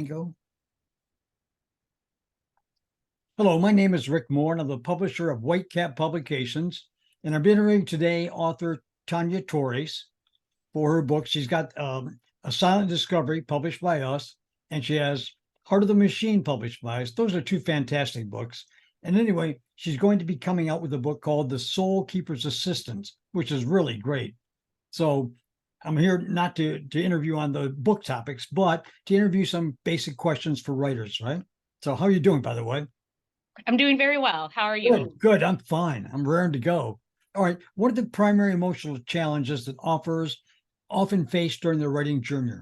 Go. Hello, my name is Rick Moore, and I'm the publisher of Whitecap Publications. And I'm interviewing today author Tawnya Torres for her book. She's got A Silent Discovery published by us, and she has Heart of the Machine published by us. Those are two fantastic books. And anyway, she's going to be coming out with a book called The Soul Keeper's Assistant, which is really great. So I'm here not to interview on the book topics, but to interview some basic questions for writers, right? So how are you doing, by the way? I'm doing very well. How are you? Good. I'm fine. I'm raring to go. All right. What are the primary emotional challenges that authors often face during their writing journey?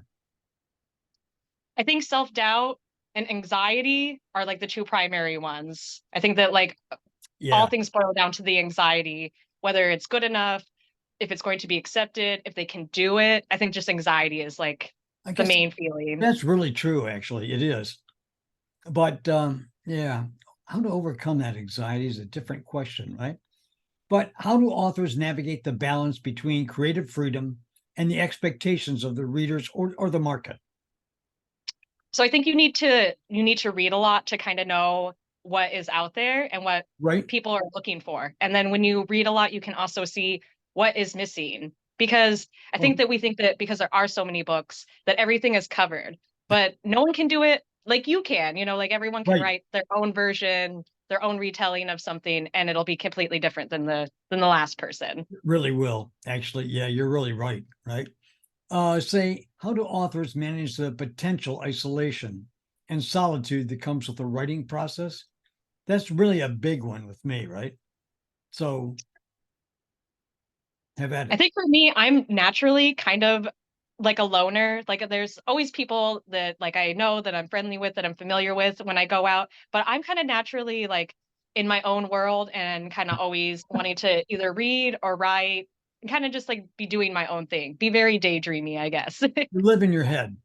I think self-doubt and anxiety are like the two primary ones. I think that all Yeah, things boil down to the anxiety, whether it's good enough, if it's going to be accepted, if they can do it. I think just anxiety is like I the guess main feeling. that's really true. Actually, it is. But yeah, how to overcome that anxiety is a different question, right? But how do authors navigate the balance between creative freedom and the expectations of the readers or the market? So I think you need to read a lot to kind of know what is out there and what Right? people are looking for. And then when you read a lot, you can also see what is missing. Because I Oh, think that we think that because there are so many books that everything is covered, but no one can do it like you can. Like everyone can right. write their own version, their own retelling of something, and it'll be completely different than the last person. Really will. Actually, yeah, you're really right. Right. Say, how do authors manage the potential isolation and solitude that comes with the writing process? That's really a big one with me, right? So have at I it. think for me, I'm naturally kind of like a loner. Like there's always people that like I know that I'm friendly with, that I'm familiar with when I go out, but I'm kind of naturally like in my own world and kind of always wanting to either read or write and kind of just like be doing my own thing. Be very daydreamy, I guess. You live in your head.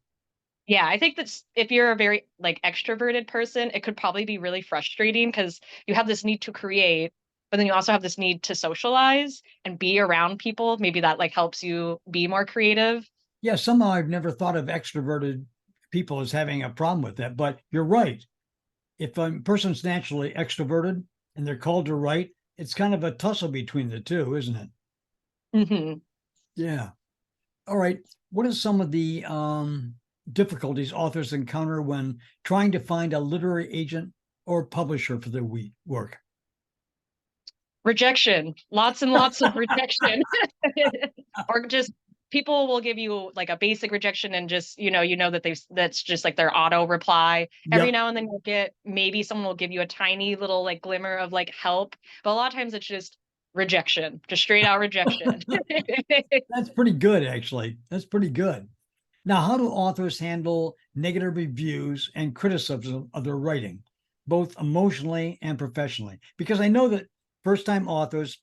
Yeah, I think that's if you're a very like extroverted person, it could probably be really frustrating because you have this need to create, but then you also have this need to socialize and be around people. Maybe that like helps you be more creative. Yeah, somehow I've never thought of extroverted people as having a problem with that, but you're right. If a person's naturally extroverted and they're called to write, it's kind of a tussle between the two, isn't it? Hmm. Yeah. All right. What are some of the difficulties authors encounter when trying to find a literary agent or publisher for their work? Rejection, lots and lots of rejection, or just people will give you like a basic rejection and just you know that that's just like their auto reply. Every Yep, now and then you'll get maybe someone will give you a tiny little like glimmer of like help, but a lot of times it's just rejection, just straight out rejection. that's pretty good, actually. That's pretty good. Now, how do authors handle negative reviews and criticism of their writing, both emotionally and professionally? Because I know that first time authors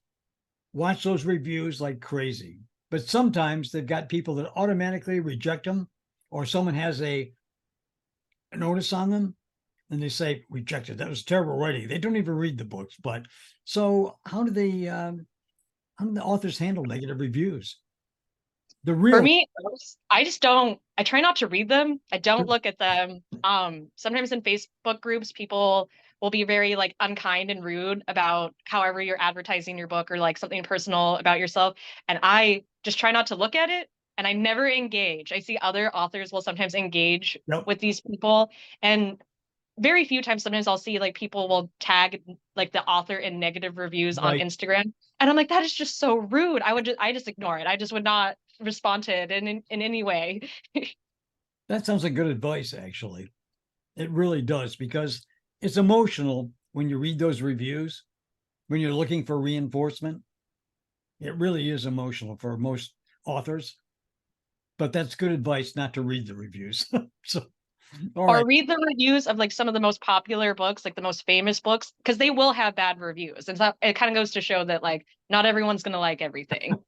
watch those reviews like crazy, but sometimes they've got people that automatically reject them, or someone has a notice on them and they say rejected. That was terrible writing. They don't even read the books. But so how do the authors handle negative reviews? The For real me, I just don't, I try not to read them. I don't look at them. Sometimes in Facebook groups, people will be very like unkind and rude about however you're advertising your book or like something personal about yourself. And I just try not to look at it and I never engage. I see other authors will sometimes engage Nope. with these people. And very few times, sometimes I'll see like people will tag like the author in negative reviews on Right. Instagram. And I'm like, that is just so rude. I just ignore it. I just would not respond to it in any way. That sounds like good advice, actually. It really does, because it's emotional when you read those reviews, when you're looking for reinforcement. It really is emotional for most authors, but that's good advice not to read the reviews. So, all Or right. read the reviews of like some of the most popular books, like the most famous books, because they will have bad reviews. And so it kind of goes to show that like not everyone's gonna like everything.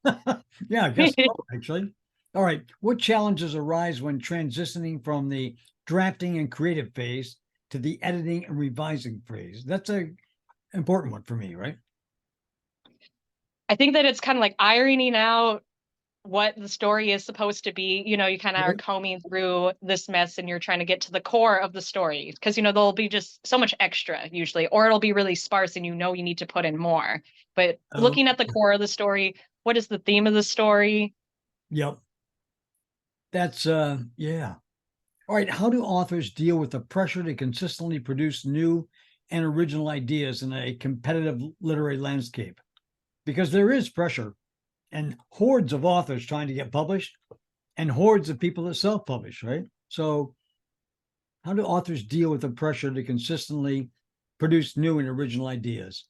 Yeah, I guess so, actually. All right. What challenges arise when transitioning from the drafting and creative phase to the editing and revising phase? That's a important one for me, right? I think that it's kind of like ironing out what the story is supposed to be. You kind of are Right. combing through this mess and you're trying to get to the core of the story because there'll be just so much extra usually, or it'll be really sparse and you need to put in more. But Oh, looking at the core of the story, what is the theme of the story? yep. That's yeah. All right. How do authors deal with the pressure to consistently produce new and original ideas in a competitive literary landscape? Because there is pressure and hordes of authors trying to get published and hordes of people that self-publish, right? So how do authors deal with the pressure to consistently produce new and original ideas?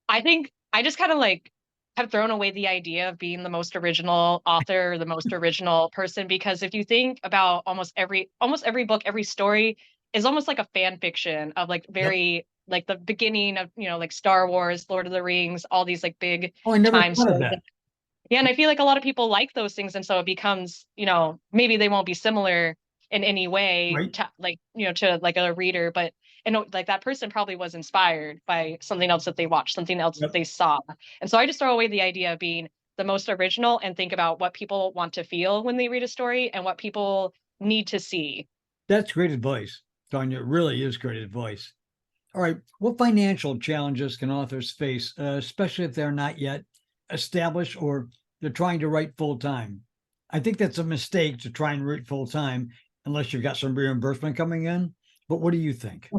I think I just kind of like have thrown away the idea of being the most original author, or the most original person, because if you think about almost every book, every story is almost like a fan fiction of like Yep. very like the beginning of, like Star Wars, Lord of the Rings, all these like big Oh, I never time thought of stories. that. Yeah, and I feel like a lot of people like those things, and so it becomes, maybe they won't be similar in any way Right. to like, to like a reader, but like that person probably was inspired by something else that they watched, something else that Yep. they saw. And so I just throw away the idea of being the most original and think about what people want to feel when they read a story and what people need to see. That's great advice, Tanya. It really is great advice. All right. What financial challenges can authors face, especially if they're not yet established or they're trying to write full time? I think that's a mistake to try and write full time unless you've got some reimbursement coming in. But what do you think?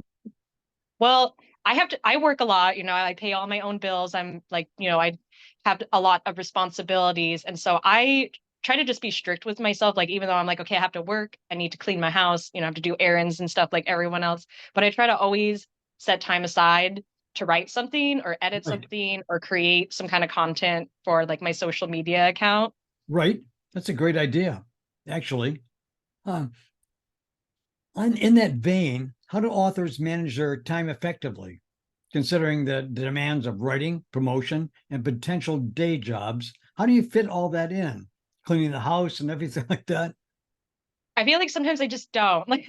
Well, I work a lot, I pay all my own bills. I'm like, I have a lot of responsibilities. And so I try to just be strict with myself. Like, even though I'm like, okay, I have to work, I need to clean my house, I have to do errands and stuff like everyone else. But I try to always set time aside to write something or edit Right. something or create some kind of content for like my social media account. Right. That's a great idea, actually. Uh, in that vein, how do authors manage their time effectively, considering the demands of writing, promotion, and potential day jobs? How do you fit all that in? Cleaning the house and everything like that? I feel like sometimes I just don't. Like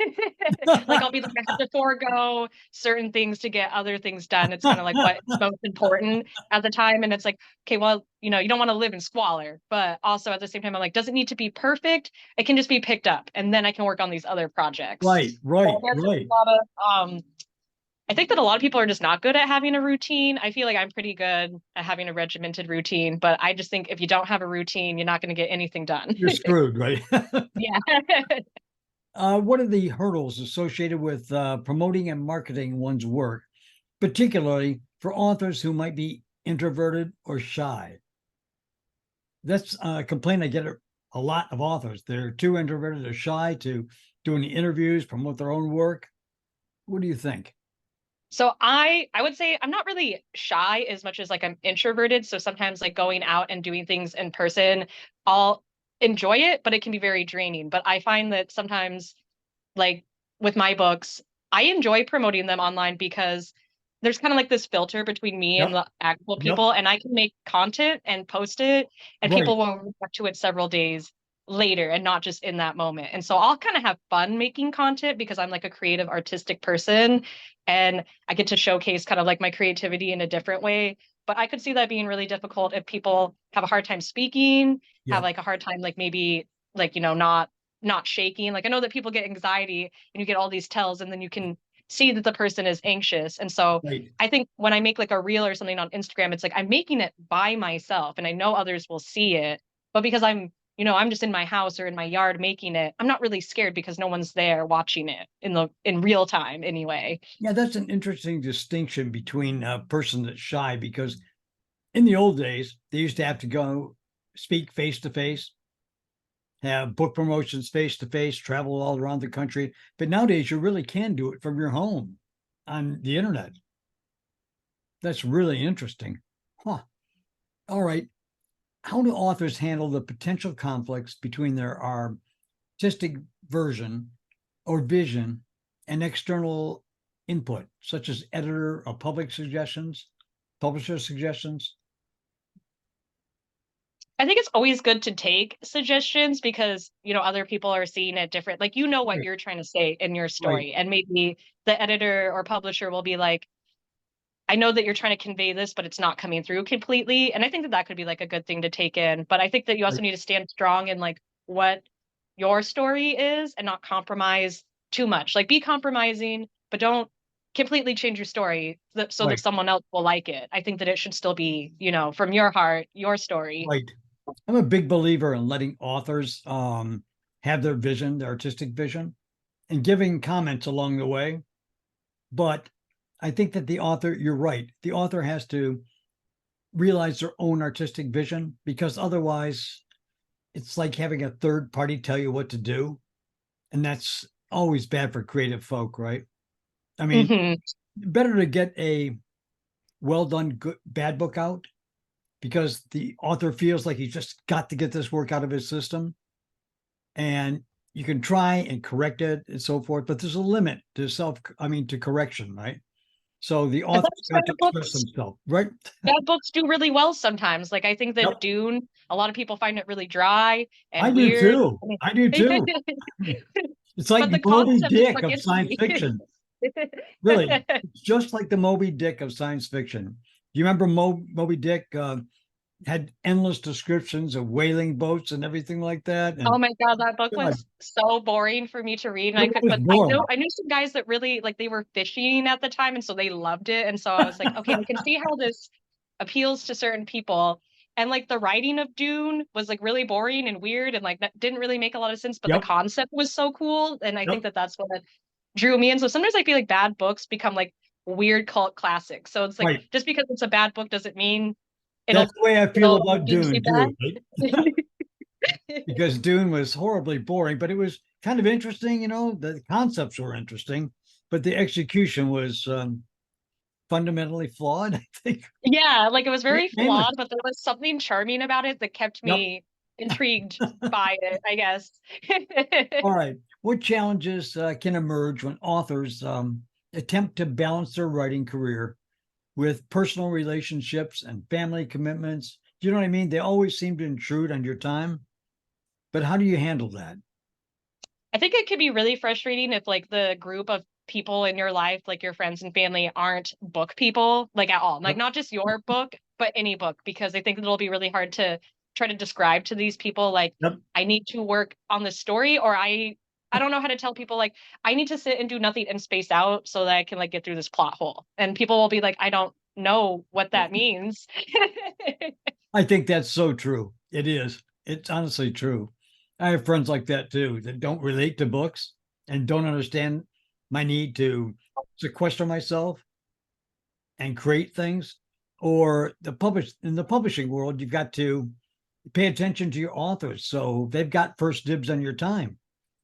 I'll be like, I have to forego certain things to get other things done. It's kind of like what's most important at the time. And it's like, okay, well, you don't want to live in squalor, but also at the same time, I'm like, doesn't need to be perfect. It can just be picked up and then I can work on these other projects. Right, So right, I guess it's right. a lot of I think that a lot of people are just not good at having a routine. I feel like I'm pretty good at having a regimented routine, but I just think if you don't have a routine, you're not going to get anything done. You're screwed, right? Yeah. What are the hurdles associated with promoting and marketing one's work, particularly for authors who might be introverted or shy? That's a complaint I get a lot of authors. They're too introverted or shy to do any interviews, promote their own work. What do you think? So I would say I'm not really shy as much as like I'm introverted. So sometimes like going out and doing things in person, I'll enjoy it, but it can be very draining. But I find that sometimes like with my books, I enjoy promoting them online because there's kind of like this filter between me and Yep, the actual yep, people, and I can make content and post it, and right, people will react to it several days later and not just in that moment. And so I'll kind of have fun making content because I'm like a creative, artistic person, and I get to showcase kind of like my creativity in a different way. But I could see that being really difficult if people have a hard time speaking, have yep, like a hard time like maybe like not shaking. Like I know that people get anxiety and you get all these tells and then you can see that the person is anxious. And so right. I think when I make like a reel or something on Instagram, it's like I'm making it by myself and I know others will see it. But because I'm just in my house or in my yard making it, I'm not really scared because no one's there watching it in real time anyway. Yeah, that's an interesting distinction between a person that's shy because in the old days, they used to have to go speak face to face, have book promotions face to face, travel all around the country. But nowadays, you really can do it from your home on the internet. That's really interesting. Huh. All right. How do authors handle the potential conflicts between their artistic version or vision and external input, such as editor or publisher suggestions? I think it's always good to take suggestions because, other people are seeing it different. Like, what Right, you're trying to say in your right, story. And maybe the editor or publisher will be like, I know that you're trying to convey this, but it's not coming through completely. And I think that that could be like a good thing to take in. But I think that you also Like, need to stand strong in like what your story is and not compromise too much. Like be compromising, but don't completely change your story so that right, someone else will like it. I think that it should still be, from your heart, your story. right. I'm a big believer in letting authors have their vision, their artistic vision, and giving comments along the way. But I think that the author, you're right, the author has to realize their own artistic vision because otherwise it's like having a third party tell you what to do. And that's always bad for creative folk, right? I mean, Hmm. better to get a well done good bad book out because the author feels like he's just got to get this work out of his system, and you can try and correct it and so forth, but there's a limit to to correction, right? So the And author's that's why got to express books himself, right? bad books do really well sometimes. Like I think that Yep. Dune, a lot of people find it really dry I and do weird. too. I do too. It's like But the Moby concept is Dick what of gets science me. fiction. Really, it's just like the Moby Dick of science fiction. You remember Moby Dick had endless descriptions of whaling boats and everything like that? Oh And my God, that book God, was so boring for me to read. And it was but I know boring. I knew some guys that really like they were fishing at the time, and so they loved it. And so I was like, okay, I can see how this appeals to certain people. And like the writing of Dune was like really boring and weird, and like that didn't really make a lot of sense. But the Yep. concept was so cool, and I think Yep. that that's what drew me in. So sometimes I feel like bad books become like weird cult classics. So it's like Right. just because it's a bad book doesn't mean That's it'll the way I feel it'll about usually Dune bad. too, right? Because Dune was horribly boring, but it was kind of interesting. The concepts were interesting, but the execution was fundamentally flawed, I think. Yeah, like it was very Mainly. flawed, but there was something charming about it that kept Yep. me intrigued by it, I guess. All right. What challenges can emerge when authors attempt to balance their writing career with personal relationships and family commitments? Do you know what I mean? They always seem to intrude on your time, but how do you handle that? I think it could be really frustrating if like the group of people in your life, like your friends and family, aren't book people, like at all. Like Yep. not just your book, but any book, because I think it'll be really hard to try to describe to these people like Yep. I need to work on the story or I don't know how to tell people like I need to sit and do nothing and space out so that I can like get through this plot hole. And people will be like, I don't know what that means. I think that's so true. It is. It's honestly true. I have friends like that too that don't relate to books and don't understand my need to sequester myself and create things. Or in the publishing world, you've got to pay attention to your authors. So they've got first dibs on your time,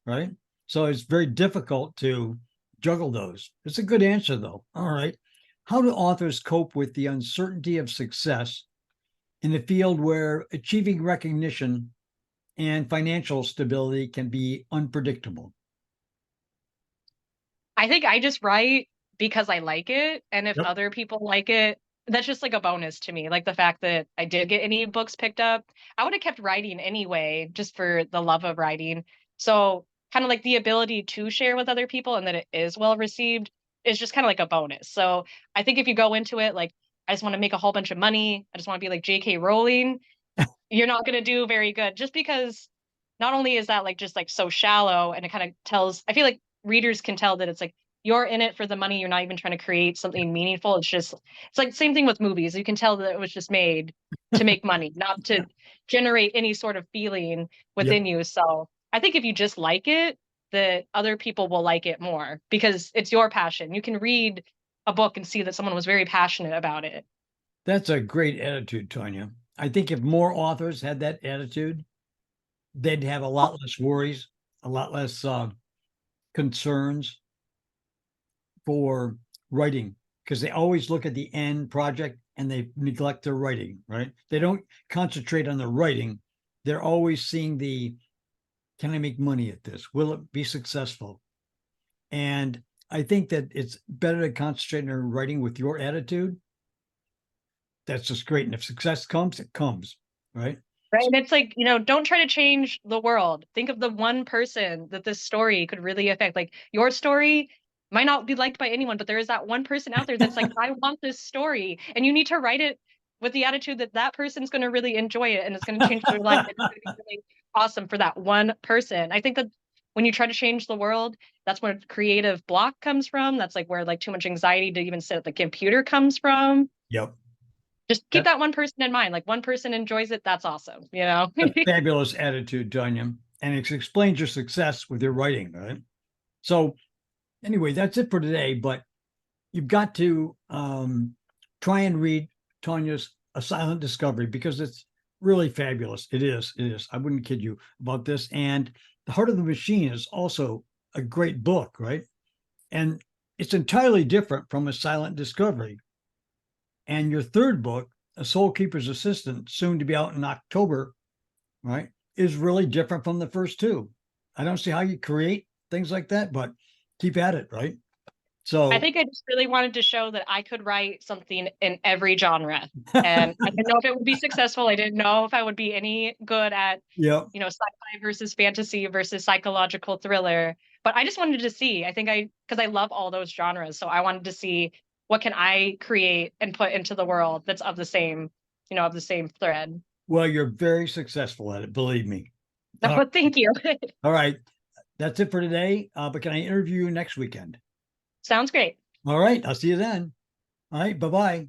right? So it's very difficult to juggle those. It's a good answer though. All right. How do authors cope with the uncertainty of success in a field where achieving recognition and financial stability can be unpredictable? I think I just write because I like it. And if Yep. other people like it, that's just like a bonus to me. Like the fact that I did get any books picked up, I would have kept writing anyway, just for the love of writing. So, kind of like the ability to share with other people and that it is well received is just kind of like a bonus. So, I think if you go into it like, I just want to make a whole bunch of money, I just want to be like J.K. Rowling, you're not going to do very good just because not only is that like just like so shallow and it kind of tells I feel like readers can tell that it's like you're in it for the money, you're not even trying to create something meaningful. It's like same thing with movies, you can tell that it was just made to make money, not to generate any sort of feeling Yep. within you. So I think if you just like it, that other people will like it more because it's your passion. You can read a book and see that someone was very passionate about it. That's a great attitude, Tanya. I think if more authors had that attitude, they'd have a lot less worries, a lot less concerns for writing because they always look at the end project and they neglect their writing, right? They don't concentrate on the writing. They're always seeing the can I make money at this? Will it be successful? And I think that it's better to concentrate on writing with your attitude. That's just great. And if success comes, it comes, right? Right. So, And it's like, don't try to change the world. Think of the one person that this story could really affect. Like your story, might not be liked by anyone, but there is that one person out there that's like, I want this story. And you need to write it with the attitude that that person's going to really enjoy it and it's going to change their life. It's going to be really awesome for that one person. I think that when you try to change the world, that's where creative block comes from. That's like where like too much anxiety to even sit at the computer comes from. Yep. Just keep That's that one person in mind. Like one person enjoys it, that's awesome, you know? a fabulous attitude, Tanya. And it explains your success with your writing, right? So anyway, that's it for today, but you've got to try and read Tanya's A Silent Discovery because it's really fabulous. It is. It is. I wouldn't kid you about this. And The Heart of the Machine is also a great book, right? And it's entirely different from A Silent Discovery. And your third book, A Soul Keeper's Assistant, soon to be out in October, right, is really different from the first two. I don't see how you create things like that, but keep at it, right? So I think I just really wanted to show that I could write something in every genre. And I didn't know if it would be successful. I didn't know if I would be any good at, yeah, you know, sci-fi versus fantasy versus psychological thriller. But I just wanted to see. Because I love all those genres. So I wanted to see what can I create and put into the world that's of the same, you know, of the same thread. well, you're very successful at it, believe me. Uh, But thank you. all right, that's it for today. But can I interview you next weekend? Sounds great. All right, I'll see you then. All right, bye bye.